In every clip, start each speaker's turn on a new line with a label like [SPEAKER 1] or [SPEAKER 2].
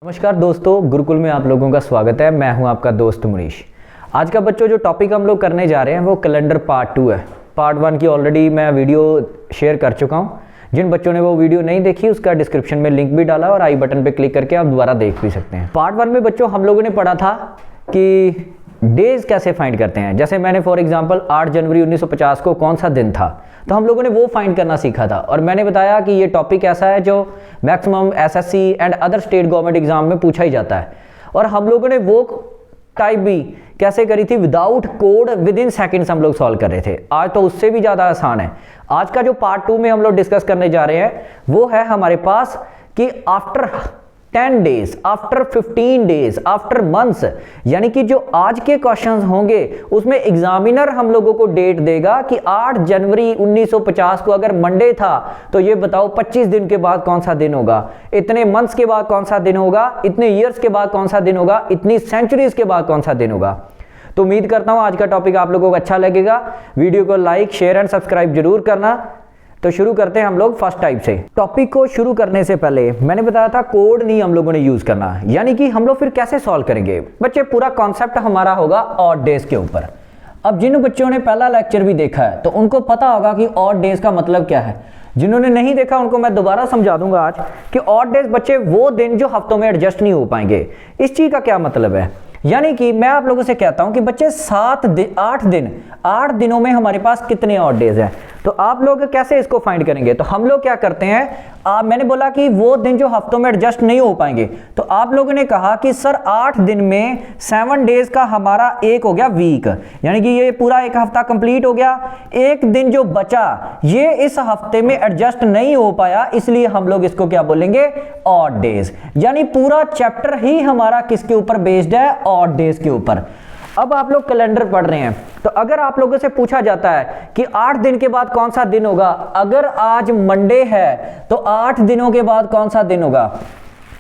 [SPEAKER 1] नमस्कार दोस्तों, गुरुकुल में आप लोगों का स्वागत है। मैं हूं आपका दोस्त मनीष। आज का बच्चों जो टॉपिक हम लोग करने जा रहे हैं वो कैलेंडर पार्ट 2 है। पार्ट 1 की ऑलरेडी मैं वीडियो शेयर कर चुका हूं। जिन बच्चों ने वो वीडियो नहीं देखी उसका डिस्क्रिप्शन में लिंक भी डाला और आई बटन पे क्लिक करके आप दोबारा देख भी सकते हैं। पार्ट 1 में बच्चों हम लोगों ने पढ़ा था कि डेज कैसे फाइंड करते हैं। जैसे मैंने फॉर एग्जांपल 8 जनवरी 1950 को कौन सा दिन था, तो हम लोगों ने वो फाइंड करना सीखा था। और मैंने बताया कि ये टॉपिक ऐसा है जो maximum SSC and other state government exam में पूछा ही जाता है। और हम लोगों ने वो टाइप भी कैसे करी थी, without code with in seconds हम लोग सॉल्व कर रहे थे। आज तो उससे भी ज़्यादा आसान है। आज का जो पार्ट 2 में हम लोग डिस्कस करने जा रहे हैं वो है हमारे पास कि after 10 days, after 15 days, after months, यानी कि जो आज के क्वेश्चंस होंगे उसमें एग्जामिनर हम लोगों को डेट देगा कि 8 जनवरी 1950 को अगर मंडे था तो ये बताओ 25 दिन के बाद कौन सा दिन होगा, इतने मंथ्स के बाद कौन सा दिन होगा, इतने ईयर्स के बाद कौन सा दिन होगा, इतनी सेंचुरीज के बाद कौन सा दिन होगा। तो उम्मीद करता हूं आज का टॉपिक आप लोगों को अच्छा लगेगा। वीडियो को लाइक, शेयर एंड सब्सक्राइब जरूर करना। तो शुरू करते हैं हम लोग फर्स्ट टाइप से। टॉपिक को शुरू करने से पहले मैंने बताया था कोड नहीं हम लोगों ने यूज करना, यानी कि हम लोग फिर कैसे सॉल्व करेंगे बच्चे। पूरा कॉन्सेप्ट हमारा होगा ऑड डेज के ऊपर। अब जिन बच्चों ने पहला लेक्चर भी देखा है तो उनको पता होगा कि ऑड डेज का मतलब क्या है। जिन्होंने नहीं देखा उनको मैं दोबारा समझा दूंगा आज कि ऑड डेज बच्चे वो दिन जो हफ्तों में एडजस्ट नहीं हो पाएंगे। इस चीज का क्या मतलब है, यानी कि मैं आप लोगों से कहता हूं कि बच्चे 8 दिनों में हमारे पास कितने ऑड डेज हैं। तो आप लोग कैसे इसको फाइंड करेंगे, तो हम लोग क्या करते हैं, मैंने बोला कि वो दिन जो हफ्तों में एडजस्ट नहीं हो पाएंगे, तो आप लोगों ने कहा कि सर 8 दिन में 7 डेज का हमारा एक हो गया वीक, यानी कि ये पूरा एक हफ्ता कंप्लीट हो गया। एक दिन जो बचा ये इस हफ्ते में एडजस्ट नहीं हो पाया, इसलिए हम लोग इसको क्या बोलेंगे, ऑड डेज। यानी पूरा चैप्टर ही हमारा किसके ऊपर बेस्ड है, ऑड डेज के ऊपर। अब आप लोग कैलेंडर पढ़ रहे हैं तो अगर आप लोगों से पूछा जाता है कि 8 दिन के बाद कौन सा दिन होगा, अगर आज मंडे है तो 8 दिनों के बाद कौन सा दिन होगा।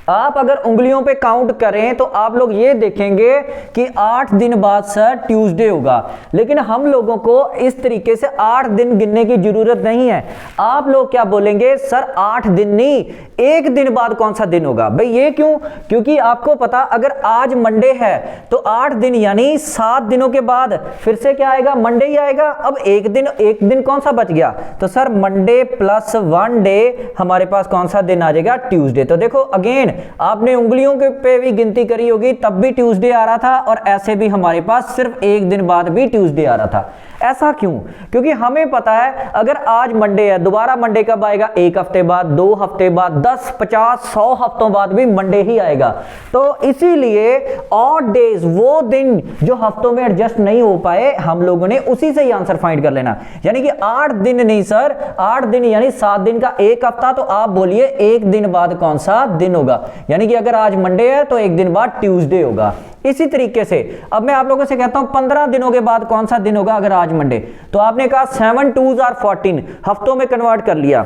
[SPEAKER 1] आप अगर उंगलियों पे काउंट करें तो आप लोग ये देखेंगे कि 8 दिन बाद सर ट्यूसडे होगा। लेकिन हम लोगों को इस तरीके से 8 दिन गिनने की जरूरत नहीं है। आप लोग क्या बोलेंगे, सर 8 दिन नहीं, एक दिन बाद कौन सा दिन होगा। भाई ये क्यों, क्योंकि आपको पता अगर आज मंडे है तो 8 दिन यानी 7 दिनों के बाद फिर से क्या आएगा, मंडे ही आएगा। अब एक दिन कौन सा बच गया, तो सर मंडे प्लस 1 डे हमारे पास कौन सा दिन आ जाएगा, ट्यूसडे। तो देखो अगेन आपने उंगलियों के पे भी गिनती करी होगी, तब भी ट्यूसडे आ रहा था और ऐसे भी हमारे पास सिर्फ एक दिन बाद भी ट्यूसडे आ रहा था। ऐसा क्यों, क्योंकि हमें पता है अगर आज मंडे है, दोबारा मंडे कब आएगा, एक हफ्ते बाद, 2 हफ्ते बाद, 10, 50, 100 हफ्तों बाद भी मंडे ही आएगा। तो इसीलिए ऑड डेज वो दिन जो हफ्तों में एडजस्ट नहीं हो पाए, हम लोगों ने उसी से ही आंसर फाइंड कर लेना। यानी कि 8 दिन नहीं सर, 8 दिन यानी 7 दिन का एक हफ्ता, तो आप बोलिए एक दिन बाद कौन सा दिन होगा। यानी कि अगर आज मंडे है तो एक दिन बाद ट्यूसडे होगा। इसी तरीके से अब मैं आप लोगों से कहता हूं 15 दिनों के बाद कौन सा दिन होगा अगर आज मंडे, तो आपने कहा 7 2s are 14, हफ्तों में कन्वर्ट कर लिया।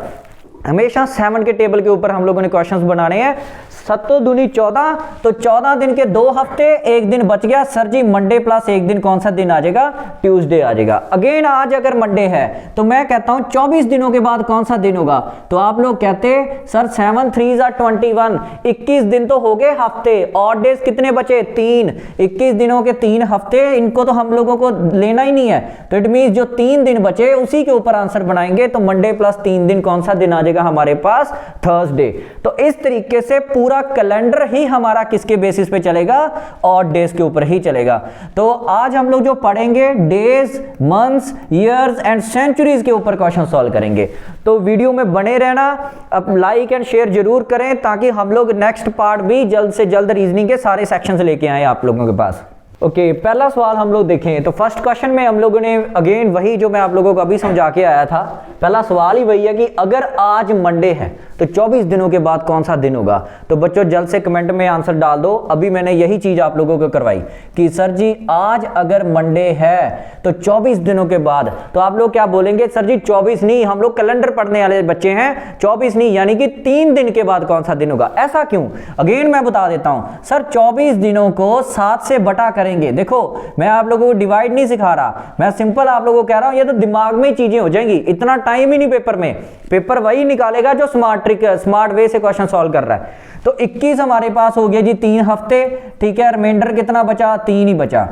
[SPEAKER 1] हमेशा 7 के टेबल के ऊपर हम लोगों ने क्वेश्चंस बनाने हैं। 7 दूनी 14, तो 14 दिन के 2 हफ्ते, एक दिन बच गया। सर जी मंडे प्लस एक दिन कौन सा दिन आ जाएगा, ट्यूसडे आ जाएगा। अगेन आज अगर मंडे है तो मैं कहता हूं 24 दिनों के बाद कौन सा दिन होगा, तो आप लोग कहते सर 7 3s are 21, 21 दिन तो हो गए हफ्ते। ऑड डेज कितने बचे, 3, 21 दिनों के 3 हफ्ते, इनको तो हम लोगों को लेना ही नहीं है। तो इट मींस जो 3 दिन बचे उसी के ऊपर आंसर बनाएंगे। तो मंडे प्लस 3 दिन कौन सा दिन आ जाएगा हमारे पास, थर्सडे। तो इस तरीके से पूरा कैलेंडर ही हमारा किसके बेसिस पे चलेगा, ऑड डेज के ऊपर ही चलेगा। तो आज हम लोग जो पढ़ेंगे days, months, years and centuries के ऊपर क्वेश्चन सॉल्व करेंगे। तो वीडियो में बने रहना, अब लाइक एंड शेयर जरूर करें ताकि हम लोग नेक्स्ट पार्ट भी जल्द से जल्द रीजनिंग के सारे सेक्शंस लेके आए आप लोगों के पास। ओके, पहला सवाल हम लोग देखें तो फर्स्ट क्वेश्चन में हम लोगों ने अगेन वही जो मैं आप लोगों को अभी समझा के आया था, पहला सवाल ही वही है कि अगर आज मंडे है तो 24 दिनों के बाद कौन सा दिन होगा। तो बच्चों जल्द से कमेंट में आंसर डाल दो। अभी मैंने यही चीज आप लोगों को करवाई कि सर जी आज अगर मंडे है तो 24 दिनों के बाद, तो आप लोग क्या बोलेंगे, सर जी 24 नहीं, हम लोग कैलेंडर पढ़ने वाले बच्चे हैं, 24 नहीं यानी कि 3 दिन के बाद कौन सा दिन होगा। ऐसा क्यों, अगेन मैं बता देता हूं सर 24 दिनों को 7 से बटा करेंगे। देखो मैं आप लोगों को डिवाइड नहीं सिखा रहा, मैं सिंपल आप लोगों को कह रहा हूं, ये तो दिमाग में चीजें हो जाएंगी, इतना टाइम ही नहीं पेपर में। पेपर वही निकालेगा जो स्मार्ट ट्रिक स्मार्ट वे से क्वेश्चन सॉल्व कर रहा है। तो 21 हमारे पास हो गया जी 3 हफ्ते, ठीक है। रिमाइंडर कितना बचा, 3 ही बचा।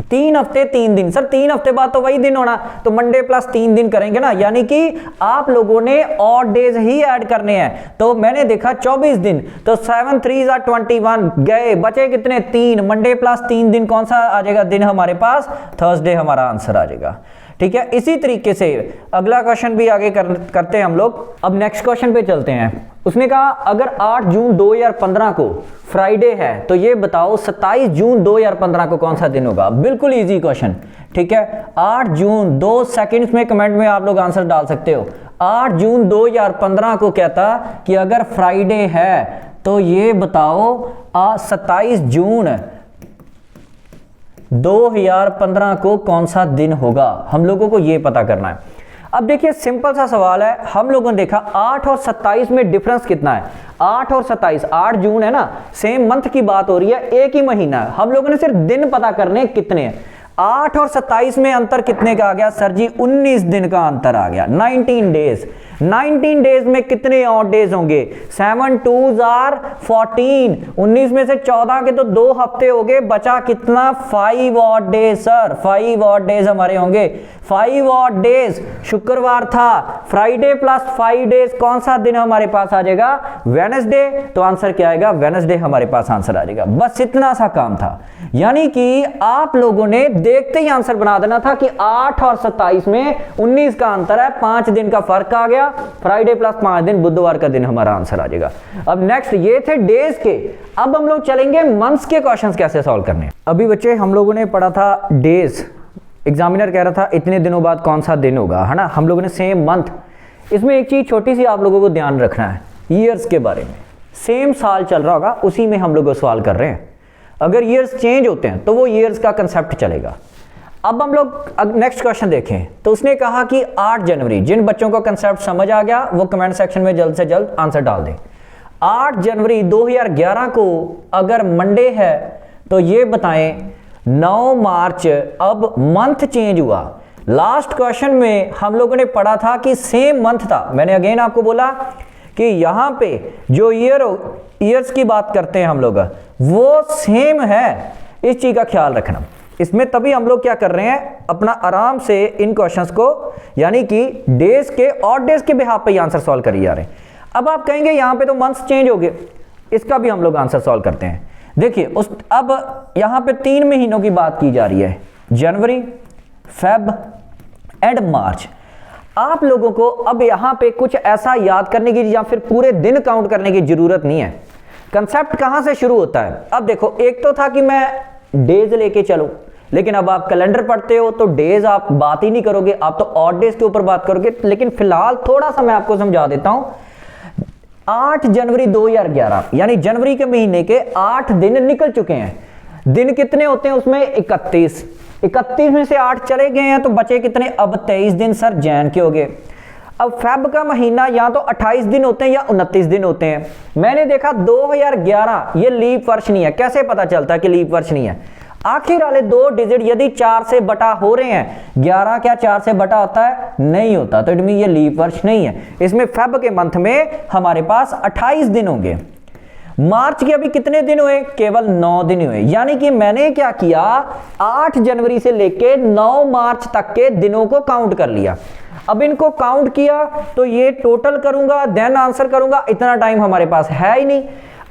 [SPEAKER 1] 3 हफ्ते 3 दिन, सर 3 हफ्ते बाद तो वही दिन होना, तो मंडे प्लस 3 दिन करेंगे ना, यानी कि आप लोगों ने ऑड डेज ही ऐड करने हैं। तो मैंने देखा 24 दिन, तो 7 3 21 गए, बचे कितने, 3। मंडे प्लस 3 दिन कौन सा आ जाएगा दिन हमारे पास, थर्सडे हमारा आंसर आ जाएगा, ठीक है। इसी तरीके से अगला क्वेश्चन भी आगे करते हैं हम लोग। अब नेक्स्ट क्वेश्चन पे चलते हैं। उसने कहा अगर 8 जून 2015 को फ्राइडे है तो ये बताओ 27 जून 2015 को कौन सा दिन होगा। बिल्कुल इजी क्वेश्चन, ठीक है। 8 जून, 2 सेकंड्स में कमेंट में आप लोग आंसर डाल सकते हो। 8 जून 2015 को कहता कि अगर फ्राइडे है तो ये बताओ 27 जून 2015 को कौन सा दिन होगा, हम लोगों को ये पता करना है। अब देखिए सिंपल सा सवाल है, हम लोगों ने देखा 8 और 27 में डिफरेंस कितना है। 8 और 27, 8 जून है ना, सेम मंथ की बात हो रही है, एक ही महीना है। हम लोगों ने सिर्फ दिन पता करने कितने हैं। 8 और 27 में अंतर कितने का आ गया सर जी, 19 दिन का अंतर आ गया, 19 डेज। 19 डेज में कितने ऑड डेज होंगे, 7 2s are 14, 19 में से 14 के तो 2 हफ्ते हो गए, बचा कितना, 5 odd days sir, 5 odd days हमारे होंगे। 5 ऑड डेज, शुक्रवार था, फ्राइडे प्लस 5 डेज कौन सा दिन हमारे पास आ जाएगा, वेडनेसडे। तो आंसर क्या आएगा, वेडनेसडे हमारे पास आंसर आ जाएगा। बस इतना सा काम था, यानी कि आप लोगों ने देखते ही आंसर बना देना था कि 8 और 27 में 19 का अंतर है, 5 दिन का फर्क आ गया, फ्राइडे प्लस 5 दिन, बुधवार का दिन हमारा आंसर आ जाएगा। अब नेक्स्ट, ये थे डेज के। अब हम लोग चलेंगे मंथ्स के क्वेश्चंस कैसे सॉल्व करने। अभी बच्चे हम लोगों ने पढ़ा था डेज, एग्जामिनर कह रहा था इतने दिनों बाद कौन सा दिन होगा, है ना। हम लोगों ने सेम मंथ। इसमें एक चीज छोटी सी आप लोगों को ध्यान रखना है, ईयर्स के बारे में। सेम साल चल रहा होगा, उसी में हम लोग सवाल कर रहे हैं। अगर ईयर्स चेंज होते हैं तो वो ईयर्स का कंसेप्ट चलेगा। अब हम लोग नेक्स्ट क्वेश्चन देखें, तो उसने कहा कि 8 जनवरी, जिन बच्चों को कंसेप्ट समझ आ गया वो कमेंट सेक्शन में जल्द से जल्द आंसर डाल दें। 8 जनवरी 2011 को अगर मंडे है तो ये बताएं 9 मार्च, अब मंथ चेंज हुआ। लास्ट क्वेश्चन में हम लोगों ने पढ़ा था कि सेम मंथ था। मैंने अगेन आपको बोला कि यहां पे जो ईयर्स की बात करते हैं हम लोग, वो सेम है, इस चीज का ख्याल रखना। इसमें तभी हम लोग क्या कर रहे हैं, अपना आराम से इन क्वेश्चंस को, यानी कि डेज के और डेज के बिहाफ पे आंसर सॉल्व करिए जा रहे हैं। अब आप कहेंगे यहां पे तो मंथ्स चेंज हो गए, इसका भी हम लोग आंसर सॉल्व करते हैं। देखिए अब यहां पे 3 महीनों की बात की जा रही है, जनवरी, फेब एंड मार्च। आप लोगों को अब यहां पे कुछ ऐसा याद करने की या फिर पूरे दिन काउंट करने की जरूरत नहीं है। कंसेप्ट कहां से शुरू होता है, अब देखो, एक तो था कि मैं डेज लेके चलो, लेकिन अब आप कैलेंडर पढ़ते हो तो डेज आप बात ही नहीं करोगे, आप तो ऑड डेज के ऊपर बात करोगे। लेकिन फिलहाल थोड़ा सा मैं आपको समझा देता हूं। 8 जनवरी 2011, यानी जनवरी के महीने के 8 दिन निकल चुके हैं। दिन कितने होते हैं उसमें, 31 में से 8 चले गए हैं तो बचे कितने, अब 23 दिन सर जैन के हो गए। अब फेब का महीना या तो 28 दिन होते हैं या 29 दिन होते हैं। मैंने देखा 2011 ये लीप वर्ष नहीं है। कैसे पता चलता है कि लीप वर्ष नहीं है, आखिर वाले 2 डिजिट यदि 4 से बटा हो रहे हैं, 11 क्या 4 से बटा होता है, नहीं होता, तो इट मीन ये लीप वर्ष नहीं है। इसमें फेब के मंथ में हमारे पास 28 दिन होंगे। मार्च के अभी कितने दिन हुए, केवल 9 दिन हुए। यानी कि मैंने क्या किया, 8 जनवरी से लेके 9 मार्च तक के दिनों को काउंट कर लिया। अब इनको काउंट किया तो ये टोटल करूंगा, देन आंसर करूंगा, इतना टाइम हमारे पास है ही नहीं।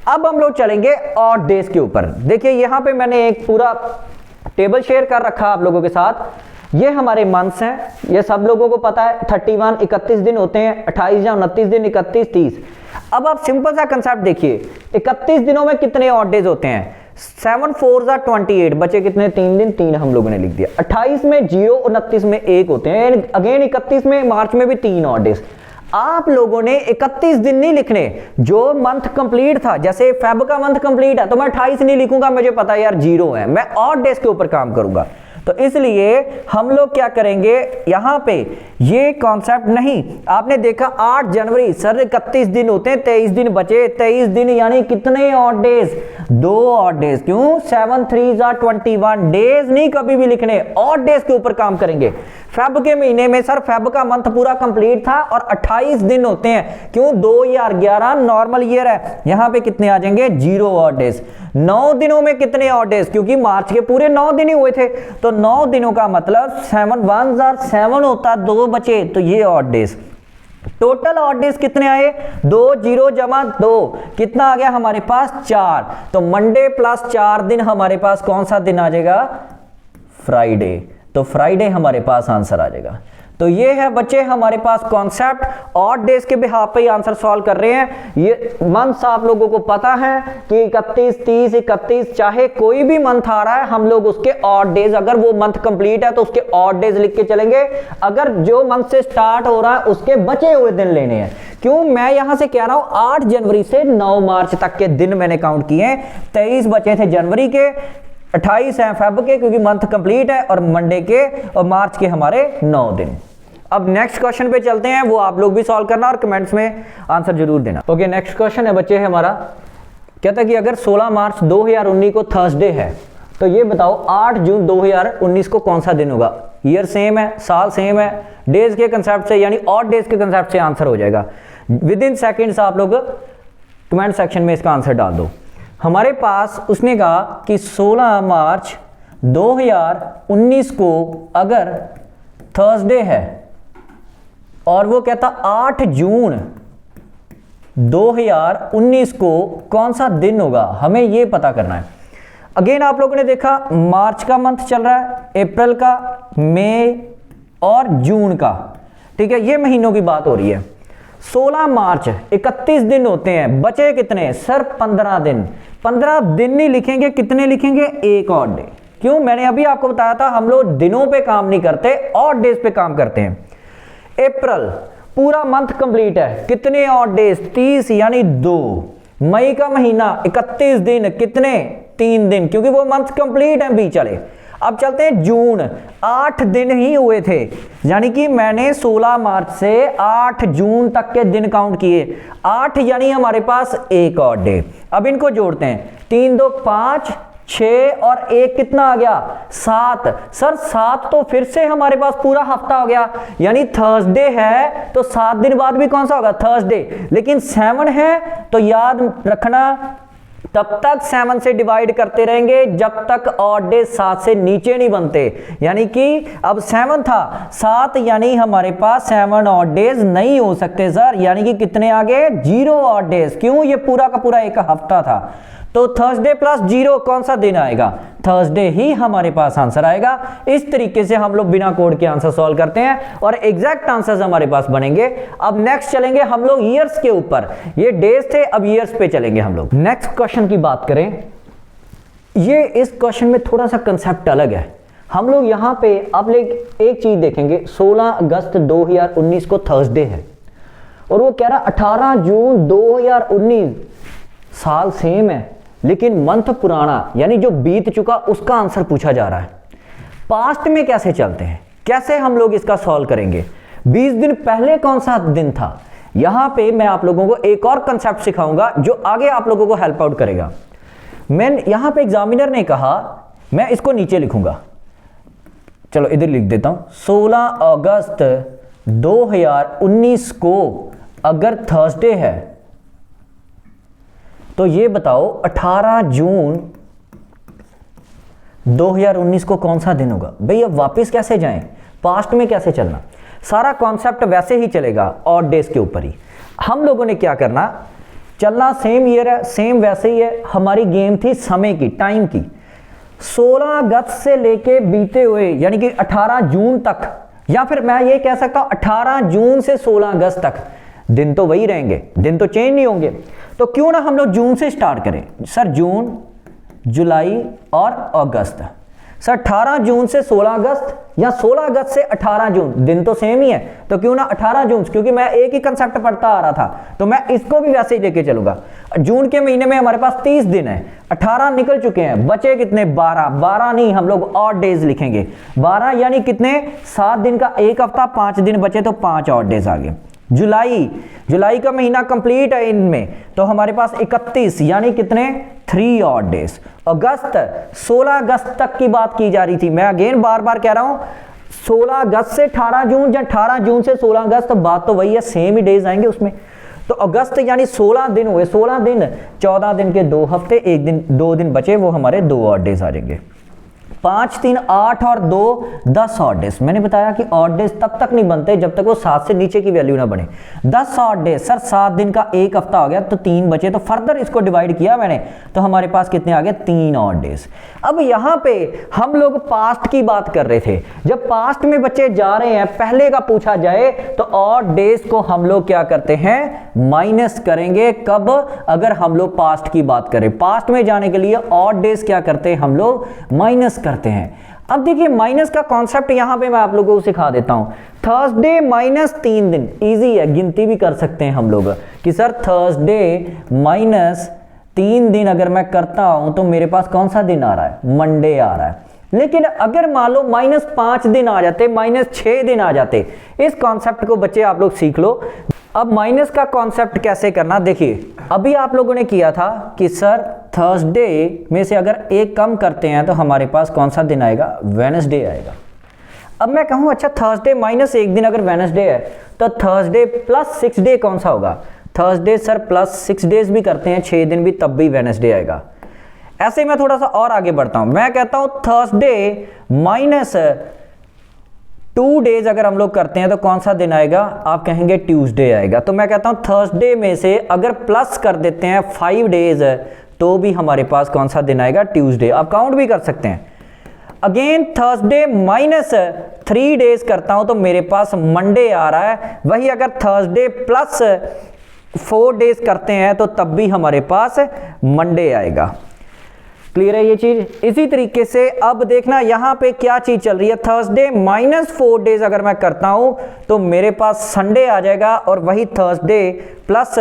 [SPEAKER 1] अब हम लोग चलेंगे ऑड डेज के ऊपर। देखिए यहां पे मैंने एक पूरा टेबल शेयर कर रखा आप लोगों के साथ। ये हमारे मंथ्स हैं, ये सब लोगों को पता है। 31 31 दिन होते हैं, 28 या 29 दिन, 31 30। अब आप सिंपल सा कंसेप्ट देखिए, 31 दिनों में कितने ऑड डेज होते हैं, 7 4s are 28, बचे कितने, 3 दिन, 3 हम लोगों ने लिख दिया। 28 में 0, 29 में 1 होते हैं। अगेन 31 में, मार्च में भी 3 ऑड डेज। आप लोगों ने 31 दिन नहीं लिखने, जो मंथ कंप्लीट था, जैसे फेब का मंथ कंप्लीट है तो मैं 28 नहीं लिखूंगा, मुझे पता है यार 0 है, मैं ऑड डेज के ऊपर काम करूंगा। तो इसलिए हम लोग क्या करेंगे, यहां पे ये कॉन्सेप्ट नहीं, आपने देखा 8 जनवरी सर 31 दिन होते हैं, 23 दिन बचे, 23 दिन यानी कितने ऑड डेज, 2 ऑड डेज। क्यों, 7 3 21 डेज नहीं कभी भी लिखने, ऑड डेज के ऊपर काम करेंगे। फेब के महीने में सर फेब का मंथ पूरा कंप्लीट था और 28 दिन होते हैं, क्यों 2011 नॉर्मल ईयर है, यहां पे कितने आ जाएंगे 0 ऑड डेज। 9 दिनों में कितने ऑड डेज, क्योंकि मार्च के पूरे 9 दिन ही हुए थे, तो 9 दिनों का मतलब 7 1 7 होता, 2 बचे, तो ये odd days. Total odd days कितने आए, 2 0 जमा 2 कितना आ गया हमारे पास 4, तो मंडे प्लस 4 दिन हमारे पास कौन सा दिन आ जाएगा, फ्राइडे। तो फ्राइडे हमारे पास आंसर आ जाएगा। तो ये है बच्चे हमारे पास कॉन्सेप्ट, ऑड डेज के बिहाफ पे आंसर सॉल्व कर रहे हैं। ये मंथ्स आप लोगों को पता है कि 31 30 31 चाहे कोई भी मंथ आ रहा है, हम लोग उसके ऑड डेज, अगर वो मंथ कंप्लीट है तो उसके ऑड डेज लिख के चलेंगे, अगर जो मंथ से स्टार्ट हो रहा है उसके बचे हुए दिन लेने हैं। क्यों, मैं यहां से कह रहा हूं 8 जनवरी से 9 मार्च तक के दिन मैंने काउंट किए, 23 बचे थे जनवरी के, 28 हैं फेब के क्योंकि मंथ कंप्लीट है, और मंडे के और मार्च के हमारे 9 दिन। अब नेक्स्ट क्वेश्चन पे चलते हैं, वो आप लोग भी सॉल्व करना और कमेंट्स में आंसर जरूर देना। ओके, नेक्स्ट क्वेश्चन है बच्चे हमारा, कहता है कि अगर 16 मार्च 2019 को थर्सडे है तो ये बताओ 8 जून 2019 को कौन सा दिन होगा। ईयर सेम है, साल सेम है, डेज के कंसेप्ट से यानी ऑड डेज के कंसेप्ट से आंसर हो जाएगा। विद इन सेकेंड्स आप लोग कमेंट सेक्शन में इसका आंसर डाल दो। हमारे पास उसने कहा कि 16 मार्च 2019 को अगर थर्सडे है और वो कहता 8 जून 2019 को कौन सा दिन होगा, हमें ये पता करना है। अगेन आप लोगों ने देखा मार्च का मंथ चल रहा है, अप्रैल का, मई और जून का, ठीक है, ये महीनों की बात हो रही है। 16 मार्च 31 दिन होते हैं, बचे कितने सर 15 दिन। 15 दिन नहीं लिखेंगे, कितने लिखेंगे, एक ऑड डे। क्यों, मैंने अभी आपको बताया था हम लोग दिनों पे काम नहीं करते, ऑड डेज पे काम करते हैं। अप्रैल पूरा मंथ कंप्लीट है, कितने ऑड डेज, 30 यानी 2। मई का महीना 31 दिन, कितने, 3 दिन, क्योंकि वो मंथ कंप्लीट है, बी चले। अब चलते हैं जून, 8 दिन ही हुए थे, यानी कि मैंने 16 मार्च से 8 जून तक के दिन काउंट किए, 8 यानी हमारे पास एक ऑड डे। अब इनको जोड़ते हैं, 3 2 5 6 और 1 कितना आ गया 7। सर 7 तो फिर से हमारे पास पूरा हफ्ता हो गया, यानी थर्सडे है तो 7 दिन बाद भी कौन सा होगा, थर्सडे। लेकिन 7 है तो याद रखना तब तक 7 से डिवाइड करते रहेंगे जब तक ऑड डे 7 से नीचे नहीं बनते। यानी कि अब 7 था, 7 यानी हमारे पास 7 ऑड डेज नहीं हो सकते सर, यानी कि कितने आ गए, 0 ऑड डेज। क्यों, ये पूरा का पूरा एक हफ्ता था, तो थर्सडे प्लस 0 कौन सा दिन आएगा, थर्सडे ही हमारे पास आंसर आएगा। इस तरीके से हम लोग बिना कोड के आंसर सॉल्व करते हैं और एग्जैक्ट आंसर्स हमारे पास बनेंगे। अब नेक्स्ट चलेंगे हम लोग ईयर्स के ऊपर, ये डेज थे, अब ईयर्स पे चलेंगे हम लोग। नेक्स्ट क्वेश्चन की बात करें, ये इस क्वेश्चन में थोड़ा सा कंसेप्ट अलग है। हम लोग यहां पे आप लोग एक चीज देखेंगे, 16 अगस्त 2019 को थर्सडे है और वो कह रहा 18 जून 2019, साल सेम है लेकिन मंथ पुराना यानी जो बीत चुका उसका आंसर पूछा जा रहा है। पास्ट में कैसे चलते हैं, कैसे हम लोग इसका सॉल्व करेंगे, 20 दिन पहले कौन सा दिन था। यहां पे मैं आप लोगों को एक और कंसेप्ट सिखाऊंगा जो आगे आप लोगों को हेल्प आउट करेगा। मैं यहां पे एग्जामिनर ने कहा, मैं इसको नीचे लिखूंगा, चलो इधर लिख देता हूं, 16 अगस्त 2019 को अगर थर्सडे है तो ये बताओ 18 जून 2019 को कौन सा दिन होगा। भाई अब वापस कैसे जाएं, पास्ट में कैसे चलना, सारा कॉन्सेप्ट वैसे ही चलेगा ऑड डेज के ऊपर ही। हम लोगों ने क्या करना, चलना सेम ईयर है, सेम वैसे ही है। हमारी गेम थी समय की, टाइम की। 16 अगस्त से लेके बीते हुए यानी कि 18 जून तक, या फिर मैं ये कह सकता हूं 18 जून से 16 अगस्त तक, दिन तो वही रहेंगे, दिन तो चेंज नहीं होंगे। तो क्यों ना हम लोग जून से स्टार्ट करें सर, जून जुलाई और अगस्त, सर 18 जून से 16 अगस्त या 16 अगस्त से 18 जून, दिन तो सेम ही है, तो क्यों ना 18 जून, क्योंकि मैं एक ही कंसेप्ट पढ़ता आ रहा था तो मैं इसको भी वैसे ही लेके चलूंगा। जून के महीने में हमारे पास 30 दिन है, 18 निकल चुके हैं, बचे कितने 12 नहीं, हम लोग ऑड डेज लिखेंगे 12 यानी कितने 7 दिन का एक हफ्ता, 5 दिन बचे तो 5 ऑड डेज आ गए। जुलाई का महीना कंप्लीट है इनमें, तो हमारे पास 31 यानी कितने 3 ऑड डेज। अगस्त 16 अगस्त तक की बात की जा रही थी, मैं अगेन बार बार कह रहा हूं 16 अगस्त से 18 जून या 18 जून से 16 अगस्त, बात तो वही है, सेम ही डेज आएंगे उसमें। तो अगस्त यानी 16 दिन हुए, 16 दिन 14 दिन के 2 हफ्ते, 1 दिन 2 दिन बचे, वो हमारे 2 ऑड डेज आ जाएंगे। 5 3 8 और 2 10 ऑड डेज। मैंने बताया कि ऑड डेज तब तक नहीं बनते जब तक वो 7 से नीचे की वैल्यू ना बने। 10 ऑड डेज, सर 7 दिन का एक हफ्ता हो गया तो 3 बचे, तो फर्दर इसको डिवाइड किया मैंने तो हमारे पास कितने आ गए 3 ऑड डेज। अब यहां पे हम लोग पास्ट की बात कर रहे थे, जब पास्ट में बच्चे जा रहे हैं पहले का पूछा जाए तो ऑड डेज को हम लोग क्या करते हैं माइनस करेंगे। कब? अगर हम लोग पास्ट की बात करें, पास्ट में जाने के लिए ऑड डेज क्या करते हैं हम लोग माइनस करते हैं। अब देखिए माइनस का कॉन्सेप्ट यहां पे मैं आप लोगों को सिखा देता हूं। थर्सडे माइनस 3 दिन, इजी है, गिनती भी कर सकते हैं हम लोग कि सर थर्सडे माइनस 3 दिन अगर मैं करता हूं तो मेरे पास कौन सा दिन आ रहा है, मंडे आ रहा है। लेकिन अगर मान लो -5 दिन आ जाते, -6 दिन आ जाते, इस कॉन्सेप्ट को बच्चे आप लोग सीख लो। अब माइनस का कॉन्सेप्ट कैसे करना, देखिए अभी आप लोगों ने किया था कि सर थर्सडे में से अगर एक कम करते हैं तो हमारे पास कौन सा दिन आएगा, वेडनेसडे आएगा। अब मैं कहूं अच्छा थर्सडे -1 दिन अगर वेडनेसडे है तो थर्सडे प्लस 6 डे कौन सा होगा, थर्सडे सर प्लस 6 डेज भी करते हैं, 6 दिन भी, तब भी वेडनेसडे आएगा। ऐसे मैं थोड़ा सा और आगे बढ़ता हूं, मैं कहता हूं थर्सडे -2 डेज अगर हम लोग करते हैं तो कौन सा दिन आएगा, आप कहेंगे ट्यूसडे आएगा। तो मैं कहता हूं थर्सडे में से अगर प्लस कर देते हैं 5 डेज तो भी हमारे पास कौन सा दिन आएगा, ट्यूसडे। आप काउंट भी कर सकते हैं। अगेन थर्सडे -3 डेज करता हूं तो मेरे पास मंडे आ रहा है। वही अगर थर्सडे प्लस 4 डेज करते हैं तो तब भी हमारे पास मंडे आएगा। क्लियर है ये चीज। इसी तरीके से अब देखना यहां पे क्या चीज चल रही है, थर्सडे -4 डेज अगर मैं करता हूं तो मेरे पास संडे आ जाएगा, और वही थर्सडे प्लस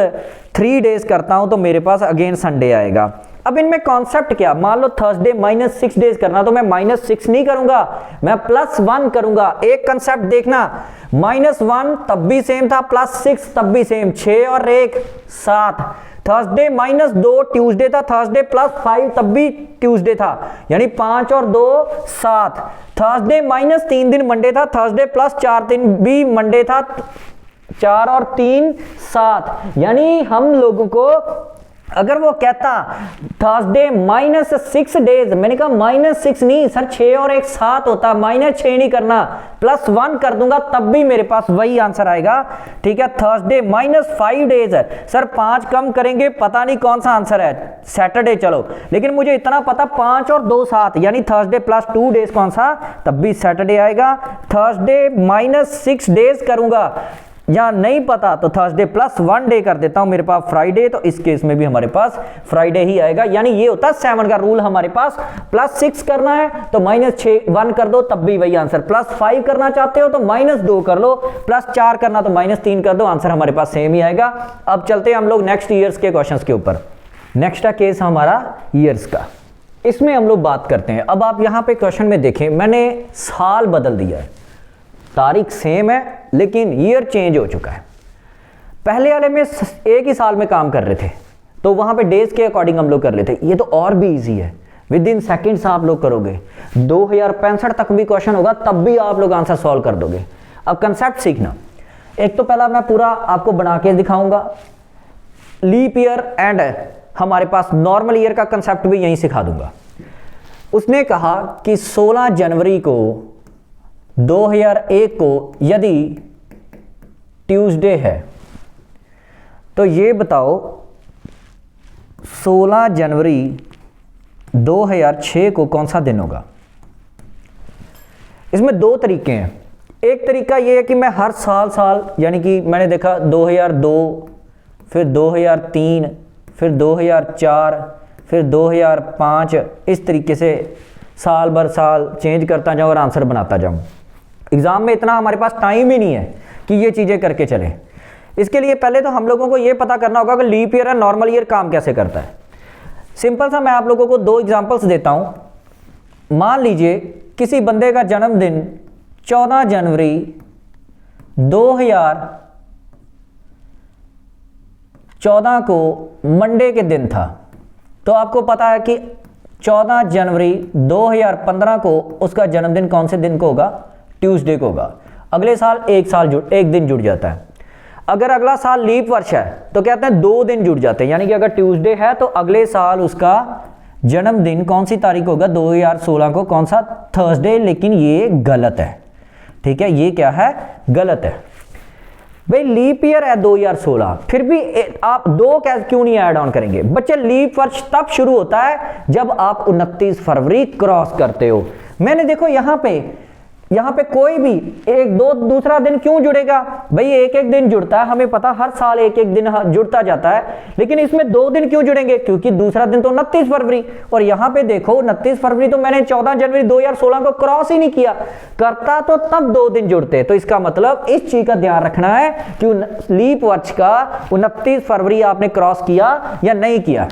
[SPEAKER 1] 3 डेज करता हूं तो मेरे पास अगेन संडे आएगा। अब इनमें कॉन्सेप्ट क्या, मान लो थर्सडे -6 डेज करना तो मैं -6 नहीं करूंगा, मैं +1 करूंगा। एक कंसेप्ट देखना, -1 तब भी सेम था, +6 तब भी सेम, 6 और 1 7। थर्सडे -2 ट्यूसडे था, थर्सडे +5 तब भी ट्यूसडे था, यानी 5 और 2 7। थर्सडे -3 दिन मंडे था, थर्सडे +4 दिन भी मंडे था, 4 और 3 7। यानी हम लोगों को अगर वो कहता थर्सडे -6 डेज, मैंने कहा -6 नहीं सर, 6 और 1 7 होता, -6 नहीं करना, +1 कर दूंगा तब भी मेरे पास वही आंसर आएगा। ठीक है, थर्सडे -5 डेज, सर 5 कम करेंगे, पता नहीं कौन सा आंसर है, सैटरडे चलो, लेकिन मुझे इतना पता 5 और 2 7, यानी थर्सडे +2 डेज कौन सा, तब भी सैटरडे आएगा। थर्सडे -6 डेज करूंगा या नहीं पता तो थर्सडे +1 डे कर देता हूं, मेरे पास फ्राइडे, तो इस केस में भी हमारे पास फ्राइडे ही आएगा। यानी ये होता है 7 का रूल हमारे पास, +6 करना है तो -1 कर दो तब भी वही आंसर, +5 करना चाहते हो तो -2 कर लो, +4 करना तो -3 कर दो, आंसर हमारे पास सेम ही आएगा। अब चलते हैं हम लोग नेक्स्ट ईयर्स के क्वेश्चंस के ऊपर। नेक्स्ट केस हमारा ईयर्स का, इसमें हम लोग बात करते हैं। अब आप यहां पे क्वेश्चन में देखें, मैंने साल बदल दिया है, तारीख सेम है लेकिन ईयर चेंज हो चुका है। पहले वाले में एक ही साल में काम कर रहे थे तो वहां पे डेज के अकॉर्डिंग हम लोग कर लेते, ये तो और भी इजी है, विद इन सेकेंड्स आप लोग करोगे, 2065 तक भी क्वेश्चन होगा तब भी आप लोग आंसर सॉल्व कर दोगे। अब कंसेप्ट सीखना, एक तो पहला मैं पूरा आपको बना के दिखाऊंगा, लीप ईयर एंड हमारे पास नॉर्मल ईयर का कंसेप्ट भी यहीं सिखा दूंगा। उसने कहा कि 16 जनवरी को 2001 को यदि ट्यूसडे है तो ये बताओ 16 जनवरी 2006 को कौन सा दिन होगा। इसमें 2 तरीके हैं, एक तरीका ये है कि मैं हर साल यानी कि मैंने देखा 2002, फिर 2003, फिर 2004, फिर 2005, इस तरीके से साल भर साल चेंज करता जाऊँ और आंसर बनाता जाऊँ। एग्ज़ाम में इतना हमारे पास टाइम ही नहीं है कि ये चीज़ें करके चलें। इसके लिए पहले तो हम लोगों को ये पता करना होगा कि लीप ईयर है, नॉर्मल ईयर काम कैसे करता है। सिंपल सा मैं आप लोगों को 2 एग्जांपल्स देता हूं। मान लीजिए किसी बंदे का जन्मदिन 14 जनवरी 2014 को मंडे के दिन था। तो आपको पता है कि 14 जनवरी 2015 को उसका जन्मदिन कौन से दिन को होगा? ट्यूसडे को होगा। अगले साल एक दिन जुड़ जाता है। अगर अगला साल लीप वर्ष है तो कहते हैं 2 दिन जुड़ जाते हैं, यानी कि अगर ट्यूसडे है तो अगले साल उसका जन्मदिन कौन सी तारीख होगा? 2016 को। कौन सा? थर्सडे। लेकिन ये गलत है, ठीक है, ये क्या है? गलत है भाई। लीप ईयर है 2016, फिर भी आप 2 क्यों नहीं ऐड ऑन करेंगे? बच्चे लीप वर्ष तब शुरू होता है जब आप 29 फरवरी क्रॉस करते हो। मैंने देखो यहाँ पे कोई भी दूसरा दिन क्यों जुड़ेगा भाई? एक दिन जुड़ता है, हमें पता, हर साल एक दिन जुड़ता जाता है, लेकिन इसमें 2 दिन क्यों जुड़ेंगे? क्योंकि दूसरा दिन तो 29 फरवरी, और यहाँ पे देखो 29 फरवरी तो मैंने 14 जनवरी 2016 को क्रॉस ही नहीं किया, करता तो तब 2 दिन जुड़ते। तो इसका मतलब इस चीज का ध्यान रखना है कि लीप वर्ष का 29 फरवरी आपने क्रॉस किया या नहीं किया।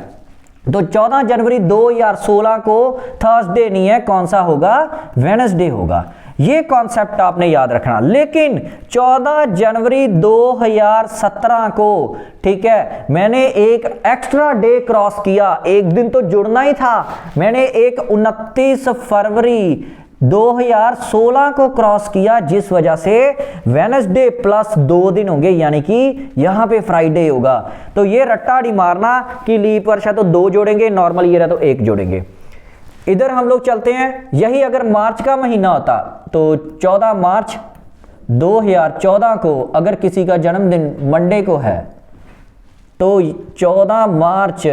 [SPEAKER 1] तो 14 जनवरी 2016 को थर्सडे नहीं है, कौन सा होगा? वेडनेसडे होगा। ये कॉन्सेप्ट आपने याद रखना। लेकिन 14 जनवरी 2017 को, ठीक है, मैंने एक एक्स्ट्रा डे क्रॉस किया, एक दिन तो जुड़ना ही था, मैंने एक 29 फरवरी 2016 को क्रॉस किया, जिस वजह से वेडनेसडे प्लस 2 दिन होंगे, यानी कि यहां पे फ्राइडे होगा। तो ये रट्टा नहीं मारना कि लीप वर्ष है तो 2 जोड़ेंगे, नॉर्मल ईयर है तो 1 जोड़ेंगे। इधर हम लोग चलते हैं, यही अगर मार्च का महीना होता तो 14 मार्च 2014 को अगर किसी का जन्मदिन मंडे को है तो 14 मार्च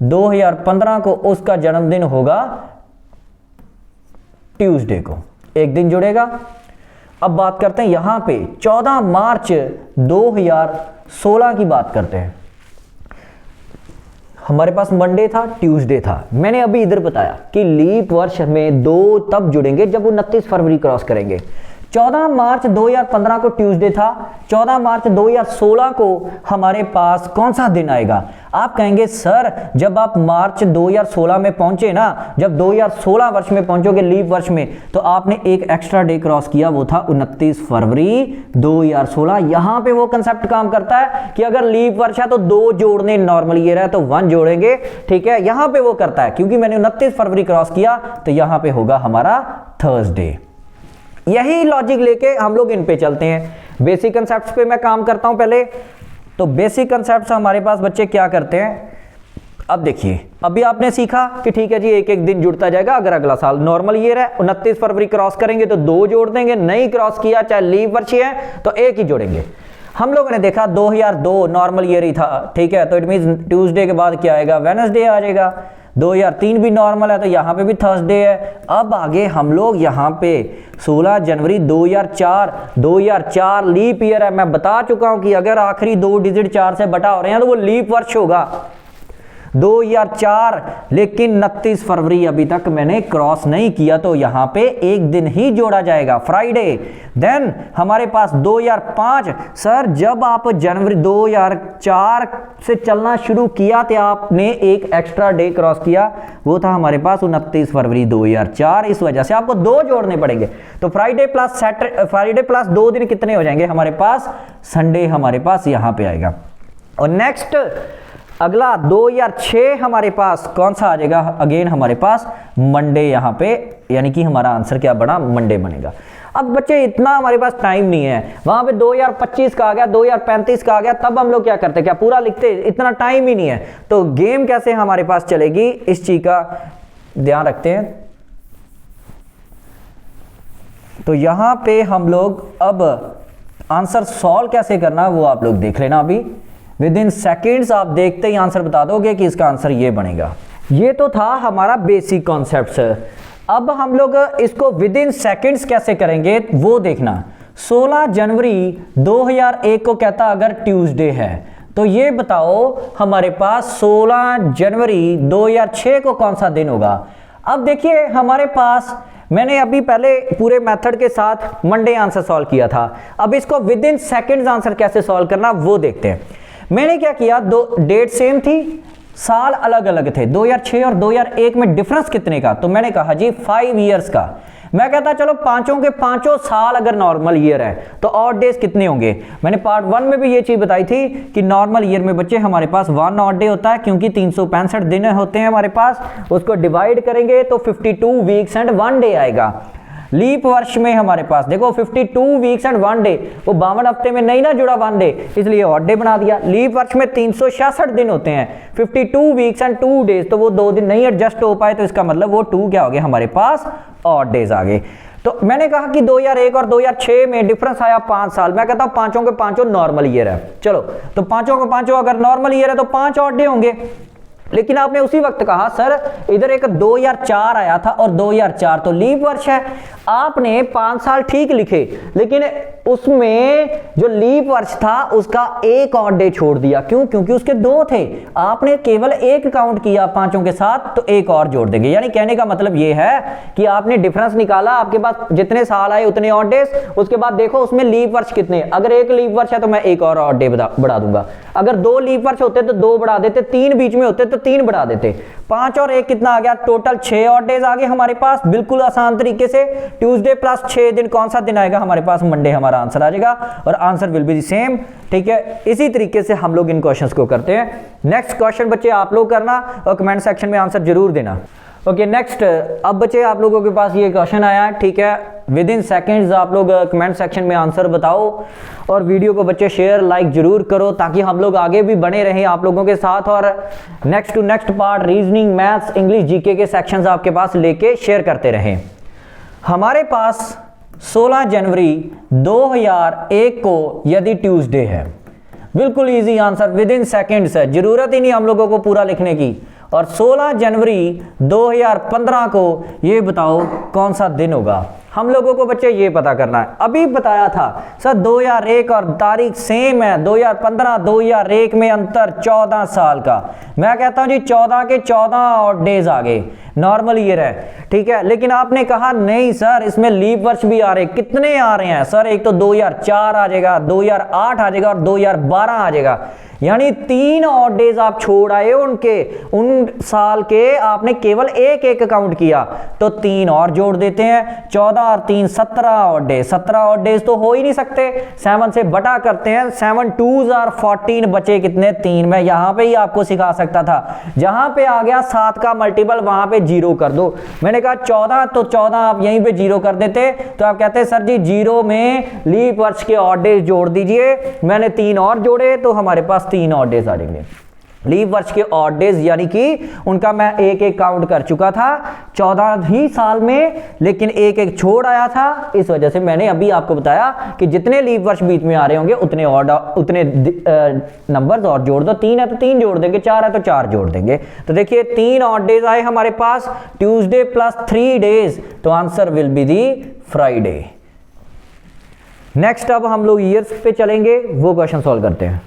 [SPEAKER 1] 2015 को उसका जन्मदिन होगा ट्यूसडे को, 1 दिन जुड़ेगा। अब बात करते हैं यहां पे 14 मार्च 2016 की बात करते हैं। हमारे पास मंडे था, ट्यूसडे था। मैंने अभी इधर बताया कि लीप वर्ष में 2 तब जुड़ेंगे जब 29 फरवरी क्रॉस करेंगे। 14 मार्च 2015 को ट्यूसडे था, 14 मार्च 2016 को हमारे पास कौन सा दिन आएगा? आप कहेंगे सर जब आप मार्च 2016 में पहुंचे ना, जब 2016 वर्ष में पहुंचोगे लीप वर्ष में, तो आपने एक एक्स्ट्रा डे क्रॉस किया, वो था 29 फरवरी 2016। यहां पे वो कंसेप्ट काम करता है कि अगर लीप वर्ष है तो 2 जोड़ने, नॉर्मल ईयर है तो 1 जोड़ेंगे, ठीक है। यहां पे वो करता है क्योंकि मैंने 29 फरवरी क्रॉस किया तो यहां पे होगा हमारा थर्सडे। यही लॉजिक लेके हम लोग इन पे चलते हैं। बेसिक कंसेप्ट्स पे मैं काम करता हूं पहले। तो बेसिक कंसेप्ट्स हमारे पास बच्चे क्या करते हैं? अब देखिए, अभी आपने सीखा कि ठीक है जी, एक दिन जुड़ता जाएगा। अगर अगला साल नॉर्मल ईयर है, 29 फरवरी क्रॉस करेंगे तो 2 जोड़ देंगे, नहीं क्रॉस किया चाहे लीप वर्ष है तो 1 ही जोड़ेंगे। हम लोगों ने देखा 2002 नॉर्मल ईयर ही था, ठीक है, तो इट मीन ट्यूसडे के बाद क्या आएगा? वेडनेसडे आ जाएगा। 2003 भी नॉर्मल है तो यहाँ पे भी थर्सडे है। अब आगे हम लोग यहाँ पे 16 जनवरी 2004 लीप ईयर है। मैं बता चुका हूँ कि अगर आखिरी 2 डिजिट 4 से बटा हो रहे हैं तो वो लीप वर्ष होगा 2004। लेकिन 29 फरवरी अभी तक मैंने क्रॉस नहीं किया तो यहाँ पे 1 दिन ही जोड़ा जाएगा, फ्राइडे। देन हमारे पास 2005, सर जब आप जनवरी 2004 से चलना शुरू किया तो आपने एक एक्स्ट्रा डे क्रॉस किया, वो था हमारे पास 29 फरवरी 2004। इस वजह से आपको 2 जोड़ने पड़ेंगे। तो फ्राइडे प्लस 2 दिन कितने हो जाएंगे हमारे पास? संडे हमारे पास यहाँ पे आएगा। और नेक्स्ट अगला 2006 हमारे पास कौन सा आ जाएगा? अगेन हमारे पास मंडे यहाँ पे, यानी कि हमारा आंसर क्या बना? मंडे बनेगा। अब बच्चे इतना हमारे पास टाइम नहीं है, वहां पे 2025 का आ गया, 2035 का आ गया, तब हम लोग क्या करते? क्या पूरा लिखते? इतना टाइम ही नहीं है। तो गेम कैसे हमारे पास चलेगी, इस चीज का ध्यान रखते हैं। तो यहां पे हम लोग अब आंसर सॉल्व कैसे करना वो आप लोग देख लेना। अभी विद इन सेकेंड्स आप देखते ही आंसर बता दोगे कि इसका आंसर ये बनेगा। ये तो था हमारा बेसिक कॉन्सेप्ट। अब हम लोग इसको विद इन सेकेंड्स कैसे करेंगे वो देखना। 16 जनवरी 2001 को कहता अगर ट्यूसडे है तो ये बताओ हमारे पास 16 जनवरी 2006 को कौन सा दिन होगा? अब देखिए हमारे पास मैंने अभी पहले पूरे मेथड के साथ मंडे आंसर सॉल्व किया था, अब इसको विद इन सेकेंड्स आंसर कैसे सॉल्व करना वो देखते हैं। मैंने क्या किया, दो डेट सेम थी, साल अलग अलग थे, 2006 और 2001 में डिफरेंस कितने का, तो मैंने कहा जी 5 ईयर्स का। मैं कहता चलो पांचों के पांचों साल अगर नॉर्मल ईयर है तो ऑड डेज कितने होंगे। मैंने पार्ट 1 में भी ये चीज बताई थी कि नॉर्मल ईयर में बच्चे हमारे पास 1 ऑड डे होता है, क्योंकि 365 दिन होते हैं हमारे पास, उसको डिवाइड करेंगे तो 52 वीक्स एंड 1 डे आएगा। लीप वर्ष में हमारे पास देखो 52 वीक्स एंड 1 डे, वो 52 हफ्ते में नहीं ना जुड़ा 1 डे, इसलिए ऑड डे बना दिया। लीप वर्ष में 366 दिन होते हैं, 52 वीक्स एंड 2 डेज, तो वो 2 दिन नहीं एडजस्ट हो पाए, तो इसका मतलब वो 2 क्या हो गए हमारे पास, ऑड डेज आ गए। तो मैंने कहा कि 2001 और 2006 में डिफरेंस आया 5 साल। मैं कहता हूं पांचों के पांचों नॉर्मल ईयर है, चलो तो पांचों के पांचों अगर नॉर्मल ईयर है तो 5 ऑड डे होंगे। लेकिन आपने उसी वक्त कहा सर इधर एक 2004 आया था और 2004 तो लीप वर्ष है। आपने 5 साल ठीक लिखे, लेकिन उसमें जो लीप वर्ष था उसका एक और डे छोड़ दिया। क्यों? क्योंकि उसके 2 थे, आपने केवल एक काउंट किया पांचों के साथ, तो एक और जोड़ देंगे। यानी कहने का मतलब ये है कि आपने डिफरेंस निकाला, आपके पास जितने साल आए उतने ऑड डेज, उसके बाद देखो उसमें लीप वर्ष कितने, अगर एक लीप वर्ष है तो मैं एक और ऑड डे बढ़ा दूंगा, अगर 2 लीप वर्ष होते तो 2 बढ़ा देते, 3 बीच में होते तो 3 बढ़ा देते, 5 और 1 कितना आ गया, टोटल 6 ऑड डेज आ गए हमारे पास। बिल्कुल आसान तरीके से ट्यूसडे प्लस 6 दिन, कौन सा दिन आएगा हमारे पास, मंडे हमारा आंसर आ जाएगा, और आंसर विल बी सेम। ठीक है, इसी तरीके से हम लोग इन क्वेश्चंस को करते हैं। नेक्स्ट क्वेश्चन बच्चे आप लोग करना और कमेंट सेक्शन में आंसर जरूर देना। ओके नेक्स्ट, अब बच्चे आप लोगों के पास ये क्वेश्चन आया है, ठीक है, विद इन सेकेंड्स आप लोग कमेंट सेक्शन में आंसर बताओ, और वीडियो को बच्चे शेयर लाइक जरूर करो ताकि हम लोग आगे भी बने रहें आप लोगों के साथ, और next to next part reasoning, maths, English, GK के सेक्शंस आपके पास लेके शेयर करते रहें। हमारे पास 16 जनवरी 2001 को यदि ट्यूसडे है, बिल्कुल easy answer with in seconds है, जरूरत ही नहीं हम लोगों को पूरा लिखने की। और 16 जनवरी 2015 को ये बताओ कौन सा दिन होगा, हम लोगों को बच्चे ये पता करना है। अभी बताया था सर 2001 और तारीख सेम है, 2015 2001 में अंतर 14 साल का। मैं कहता हूं जी 14 के 14 और डेज आ गए, नॉर्मल ईयर है, ठीक है। लेकिन आपने कहा नहीं सर इसमें लीप वर्ष भी आ रहे, कितने आ रहे हैं सर, एक तो 2004 आ जाएगा, 2008 आ जाएगा और 2012 आ जाएगा, यानी 3 ऑड डेज आप छोड़ आए उनके, उन साल के आपने केवल एक एक काउंट किया, तो 3 और जोड़ देते हैं, 14 और 3 17 ऑड डेज, 17 ऑड डेज तो हो ही नहीं सकते, 7 से बटा करते हैं, 7 2s और 14 बचे कितने, 3। मैं यहां पे ही आपको सिखा सकता था, जहां पे आ गया 7 का मल्टीपल वहां पे 0 कर दो। मैंने कहा 14 तो 14 आप यहीं पे 0 कर देते, तो आप कहते सर जी 0 में लीप वर्ष के ऑड डेज जोड़ दीजिए, मैंने 3 और जोड़े तो हमारे पास 3 ऑड डेज आ जाएंगे। लीप वर्ष के ऑड डेज यानी कि उनका मैं एक एक काउंट कर चुका था 14 ही साल में, लेकिन एक एक छोड़ आया था, इस वजह से मैंने अभी आपको बताया कि जितने लीप वर्ष बीच में आ रहे होंगे उतने नंबर्स और जोड़ दो। 3 है तो 3 जोड़ देंगे, 4 है तो 4 जोड़ देंगे। तो देखिए 3 ऑड डेज आए हमारे पास, ट्यूसडे प्लस 3 डेज, तो answer will be the Friday. Next अब हम लोग ईयर्स पे चलेंगे, वो क्वेश्चन सॉल्व करते हैं।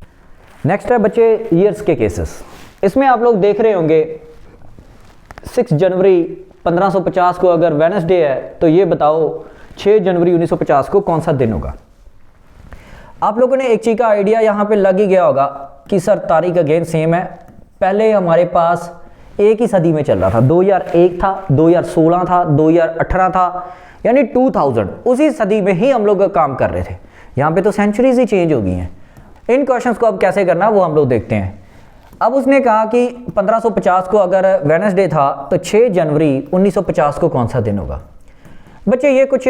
[SPEAKER 1] नेक्स्ट है बच्चे ईयर्स के केसेस। इसमें आप लोग देख रहे होंगे 6 जनवरी 1550 को अगर वेडनेसडे है तो ये बताओ 6 जनवरी 1950 को कौन सा दिन होगा। आप लोगों ने एक चीज़ का आइडिया यहाँ पे लग ही गया होगा कि सर तारीख अगेन सेम है। पहले हमारे पास एक ही सदी में चल रहा था, 2001 था, 2016 था, 2018 था, यानी 2000, उसी सदी में ही हम लोग काम कर रहे थे। यहाँ पे तो सेंचुरीज ही चेंज हो गई हैं। इन क्वेश्चंस को अब कैसे करना वो हम लोग देखते हैं। अब उसने कहा कि 1550 को अगर वेडनेसडे था तो 6 जनवरी 1950 को कौन सा दिन होगा। बच्चे ये कुछ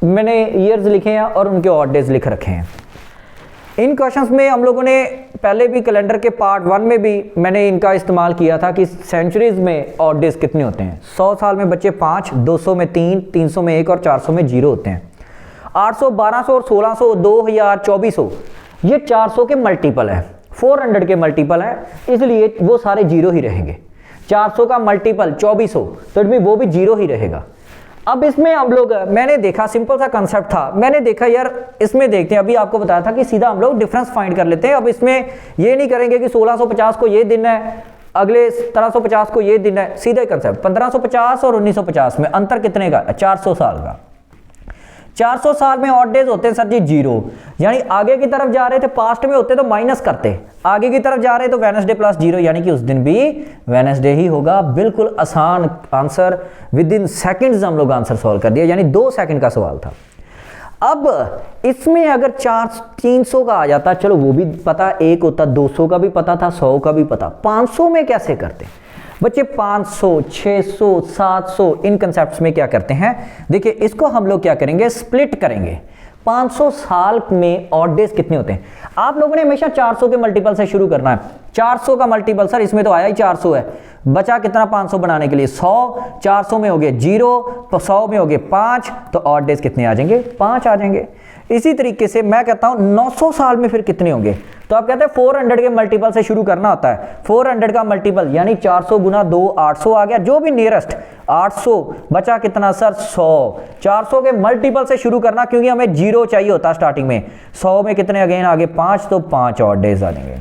[SPEAKER 1] मैंने ईयर्स लिखे हैं और उनके ऑड डेज लिख रखे हैं। इन क्वेश्चंस में हम लोगों ने पहले भी कैलेंडर के पार्ट 1 में भी मैंने इनका इस्तेमाल किया था कि सेंचुरीज में ऑड डेज कितने होते हैं। 100 साल में बच्चे 5, 200 में 3, 300 में 1 और 400 में 0 होते हैं। 800, 1200 और 1600, 2000, 2400 ये 400 के मल्टीपल है, 400 के मल्टीपल है, इसलिए वो सारे 0 ही रहेंगे। 400 का मल्टीपल 2400, तो इसमें वो भी 0 ही रहेगा। अब इसमें हम लोग, मैंने देखा सिंपल सा कंसेप्ट था, मैंने देखा यार इसमें देखते हैं, अभी आपको बताया था कि सीधा हम लोग डिफरेंस फाइंड कर लेते हैं। अब इसमें ये नहीं करेंगे कि 1650 को ये दिन है, अगले 1750 को ये दिन है, सीधा कंसेप्ट। 1550 और 1950 में अंतर कितने का? 400 साल का। 400 साल में ऑड डेज होते हैं सर जी 0, यानी आगे की तरफ जा रहे थे, पास्ट में होते तो माइनस करते, आगे की तरफ जा रहे तो वेडनेसडे प्लस 0, यानी कि उस दिन भी वेडनेसडे ही होगा। बिल्कुल आसान आंसर, विद इन सेकेंड्स हम लोग आंसर सॉल्व कर दिया, यानी 2 सेकंड का सवाल था। अब इसमें अगर 300 का आ जाता, चलो वो भी पता, एक होता 200 का भी पता था, 100 का भी पता, 500 में कैसे करते बच्चे? 500, 600, 700 इन कंसेप्ट्स में क्या करते हैं? देखिए इसको हम लोग क्या करेंगे, स्प्लिट करेंगे। 500 साल में ऑड डेज कितने होते हैं? आप लोगों ने हमेशा 400 के मल्टीपल से शुरू करना है। 400 का मल्टीपल सर इसमें तो आया ही 400 है, बचा कितना 500 बनाने के लिए? 100, 400 में हो गए 0, 100 में हो गए 5, तो ऑड डेज कितने आ जाएंगे? 5 आ जाएंगे। इसी तरीके से मैं कहता हूं 900 साल में फिर कितने होंगे? तो आप कहते हैं 400 के मल्टीपल से शुरू करना होता है। 400 का मल्टीपल यानी 400 गुना 2, 800 आ गया, जो भी नियरेस्ट 800, बचा कितना सर? 100। 400 के मल्टीपल से शुरू करना, क्योंकि हमें 0 चाहिए होता स्टार्टिंग में। 100 में कितने अगेन आगे 5, तो 5 ऑड डेज आ जाएंगे।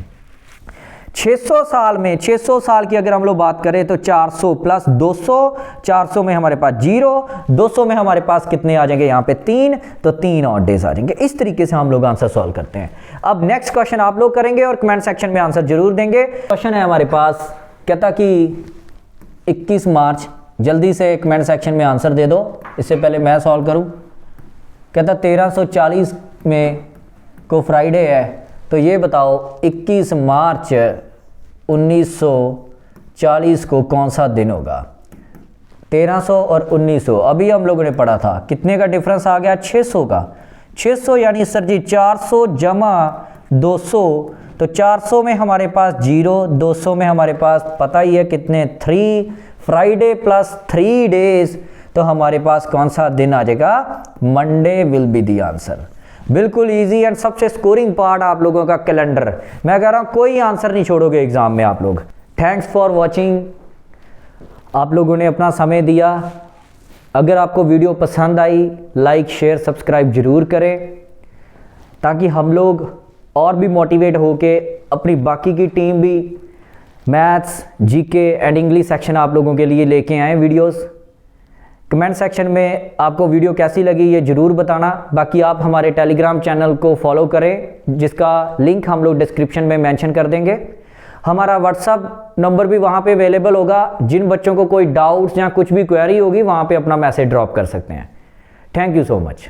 [SPEAKER 1] 600 साल में, 600 साल की अगर हम लोग बात करें तो 400 प्लस 200, 400 में हमारे पास 0, 200 में हमारे पास कितने आ जाएंगे? यहाँ पे 3, तो 3 ऑड डेज आ जाएंगे। इस तरीके से हम लोग आंसर सॉल्व करते हैं। अब नेक्स्ट क्वेश्चन आप लोग करेंगे और कमेंट सेक्शन में आंसर जरूर देंगे। क्वेश्चन है हमारे पास, कहता कि 21 मार्च, जल्दी से कमेंट सेक्शन में आंसर दे दो, इससे पहले मैं सॉल्व करूँ। कहता 1340 में को फ्राइडे है, तो ये बताओ 21 मार्च 1940 को कौन सा दिन होगा? 1300 और 1900 अभी हम लोगों ने पढ़ा था, कितने का डिफरेंस आ गया? 600 का। 600 यानी सर जी 400 जमा 200, तो 400 में हमारे पास 0, 200 में हमारे पास पता ही है कितने 3, फ्राइडे प्लस 3 डेज, तो हमारे पास कौन सा दिन आ जाएगा? Monday will be the answer. बिल्कुल इजी एंड सबसे स्कोरिंग पार्ट आप लोगों का कैलेंडर। मैं कह रहा हूं कोई आंसर नहीं छोड़ोगे एग्जाम में आप लोग। थैंक्स फॉर वॉचिंग, आप लोगों ने अपना समय दिया। अगर आपको वीडियो पसंद आई, लाइक शेयर सब्सक्राइब जरूर करें, ताकि हम लोग और भी मोटिवेट होके अपनी बाकी की टीम भी maths, GK and English section आप लोगों के लिए लेके आए वीडियोस। कमेंट सेक्शन में आपको वीडियो कैसी लगी ये ज़रूर बताना। बाकी आप हमारे टेलीग्राम चैनल को फॉलो करें, जिसका लिंक हम लोग डिस्क्रिप्शन में मेंशन कर देंगे। हमारा व्हाट्सअप नंबर भी वहाँ पे अवेलेबल होगा, जिन बच्चों को कोई डाउट्स या कुछ भी क्वेरी होगी वहाँ पे अपना मैसेज ड्रॉप कर सकते हैं। Thank you so much.